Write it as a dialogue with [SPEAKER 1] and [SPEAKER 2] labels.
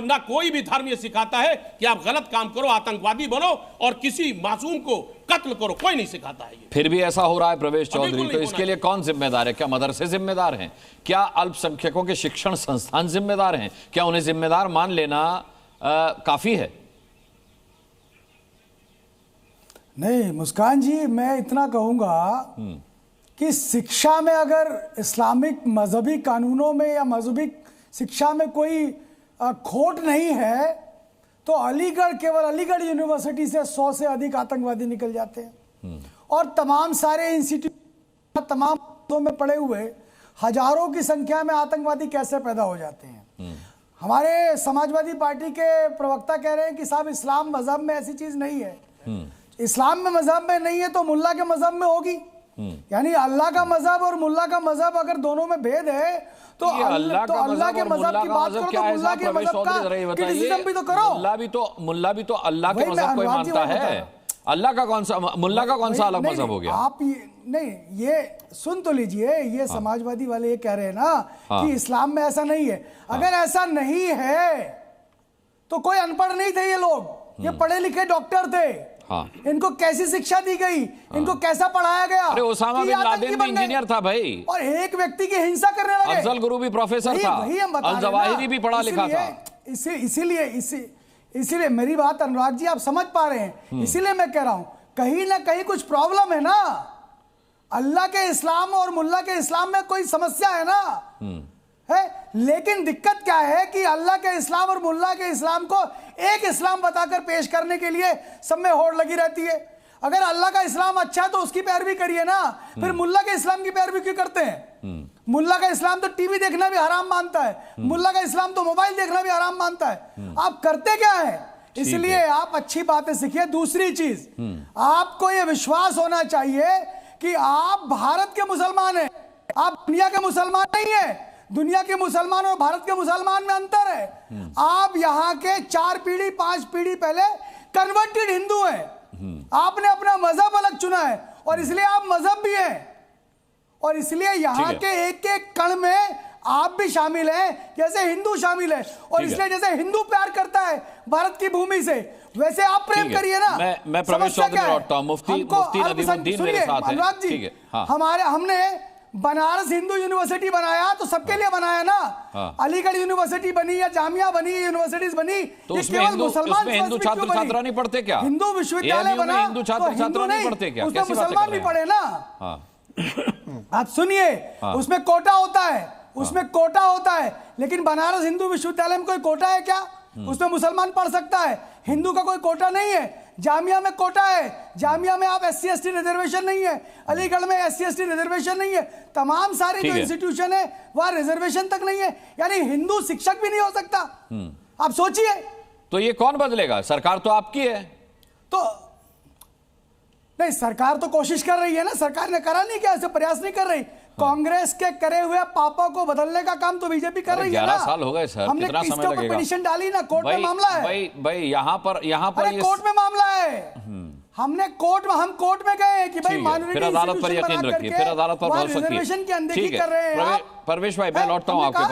[SPEAKER 1] ना कोई भी धर्म ये सिखाता है कि आप गलत काम करो, आतंकवादी बनो और किसी मासूम को कत्ल करो, कोई नहीं सिखाता है ये।
[SPEAKER 2] फिर भी ऐसा हो रहा है प्रवेश चौधरी, तो इसके लिए कौन जिम्मेदार है? क्या मदरसे जिम्मेदार हैं? क्या अल्पसंख्यकों के शिक्षण संस्थान जिम्मेदार हैं? क्या उन्हें जिम्मेदार मान लेना काफी है?
[SPEAKER 3] नहीं मुस्कान जी, मैं इतना कहूंगा कि शिक्षा में अगर इस्लामिक मजहबी कानूनों में या मजहबी शिक्षा में कोई खोट नहीं है तो अलीगढ़, केवल अलीगढ़ यूनिवर्सिटी से 100 से अधिक आतंकवादी निकल जाते हैं और तमाम सारे इंस्टीट्यूट, तमाम में पड़े हुए हजारों की संख्या में आतंकवादी कैसे पैदा हो जाते हैं। हमारे समाजवादी पार्टी के प्रवक्ता कह रहे हैं कि साहब इस्लाम मजहब में ऐसी चीज नहीं है। इस्लाम में मजहब में नहीं है तो मुल्ला के मजहब में होगी। यानी अल्लाह का मजहब और मुल्ला का मजहब अगर दोनों में भेद है तो अल्लाह के मजहब की बात करो तो मुल्ला के मजहब का क्रिटिसिज्म भी तो करो।
[SPEAKER 2] मुल्ला भी तो अल्लाह के मजहब को ही मानता है। अल्लाह का कौन सा, मुल्ला का कौन सा अलग मजहब हो गया?
[SPEAKER 3] आप नहीं, ये सुन तो लीजिए, ये समाजवादी वाले ये कह रहे हैं ना कि इस्लाम में ऐसा नहीं है। अगर ऐसा नहीं है तो कोई अनपढ़ नहीं थे ये लोग, ये पढ़े लिखे डॉक्टर थे। इनको कैसी शिक्षा दी गई, इनको कैसा पढ़ाया गया?
[SPEAKER 2] अरे ओसामा बिन लादेन भी इंजीनियर था भाई,
[SPEAKER 3] और एक व्यक्ति की हिंसा करने लगे।
[SPEAKER 2] अफजल गुरु भी प्रोफेसर था, अल जवाहिरी भी पढ़ा लिखा था।
[SPEAKER 3] इसीलिए मेरी बात अनुराग जी आप समझ पा रहे हैं, इसीलिए मैं कह रहा हूं कहीं ना कहीं कुछ प्रॉब्लम है ना। अल्लाह के इस्लाम और मुल्ला के इस्लाम में कोई समस्या है ना, है। लेकिन दिक्कत क्या है कि अल्लाह के इस्लाम और मुल्ला के इस्लाम को एक इस्लाम बताकर पेश करने के लिए सब में होड़ लगी रहती है। अगर अल्लाह का इस्लाम अच्छा है तो उसकी पैरवी करिए ना, फिर मुल्ला के इस्लाम की पैरवी क्यों करते हैं? मुल्ला का इस्लाम तो टीवी देखना भी हराम मानता है, मुल्ला का इस्लाम तो मोबाइल देखना भी हराम मानता है। आप करते क्या है? इसलिए आप अच्छी बातें सीखिए। दूसरी चीज, आपको यह विश्वास होना चाहिए कि आप भारत के मुसलमान हैं, आप दुनिया के मुसलमान नहीं है। दुनिया के मुसलमान और भारत के मुसलमान में अंतर है। आप यहाँ के 4 पीढ़ी 5 पीढ़ी पहले कन्वर्टेड हिंदू हैं। आपने अपना मजहब अलग चुना है और इसलिए आप मजहब भी हैं, और इसलिए यहाँ के एक एक कण में आप भी शामिल हैं जैसे हिंदू शामिल है। और इसलिए जैसे हिंदू प्यार करता है भारत की भूमि से, वैसे आप प्रेम करिए ना।
[SPEAKER 2] मैं प्रवेश चौधरी लौटता हूं। मुफ्ती नदीमुद्दीन मेरे साथ है।
[SPEAKER 3] ठीक है, हमने बनारस हिंदू यूनिवर्सिटी बनाया तो सबके लिए बनाया ना। अलीगढ़ यूनिवर्सिटी बनी या जामिया बनी, यूनिवर्सिटीज बनी,
[SPEAKER 2] तो उसमें मुसलमान हिंदू छात्र छात्रा नहीं पढ़ते क्या?
[SPEAKER 3] हिंदू विश्वविद्यालय बना,
[SPEAKER 2] हिंदू छात्र छात्रा नहीं पढ़ते क्या?
[SPEAKER 3] उसमें मुसलमान भी पढ़े ना। आप सुनिए, उसमें कोटा होता है, उसमें कोटा होता है, लेकिन बनारस हिंदू विश्वविद्यालय में कोई कोटा है क्या? उसमें मुसलमान पढ़ सकता है, हिंदू का कोई कोटा नहीं है। जामिया में कोटा है, जामिया में आप SC ST रिजर्वेशन नहीं है, अलीगढ़ में SC ST रिजर्वेशन नहीं है, तमाम सारे जो इंस्टीट्यूशन है वहां रिजर्वेशन तक नहीं है। यानी हिंदू शिक्षक भी नहीं हो सकता। आप सोचिए,
[SPEAKER 2] तो ये कौन बदलेगा? सरकार तो आपकी है।
[SPEAKER 3] तो नहीं, सरकार तो कोशिश कर रही है ना, सरकार ने करा नहीं क्या? ऐसे प्रयास नहीं कर रही। कांग्रेस के करे हुए पापों को बदलने का काम तो बीजेपी कर रही है ना।
[SPEAKER 2] 11 साल हो गए सर,
[SPEAKER 3] हमने
[SPEAKER 2] कितना समय लगेगा?
[SPEAKER 3] पिटीशन डाली ना, कोर्ट में मामला है
[SPEAKER 2] भाई यहाँ पर
[SPEAKER 3] कोर्ट में मामला है। हमने हम कोर्ट में गए कि भाई
[SPEAKER 2] फिर अदालत पर यकीन रखिए, फिर अदालत पर भरोसा
[SPEAKER 3] रिजर्वेशन की अनदेखी कर रहे हैं।
[SPEAKER 2] परवेश भाई, मैं लौटता हूँ आपके पास।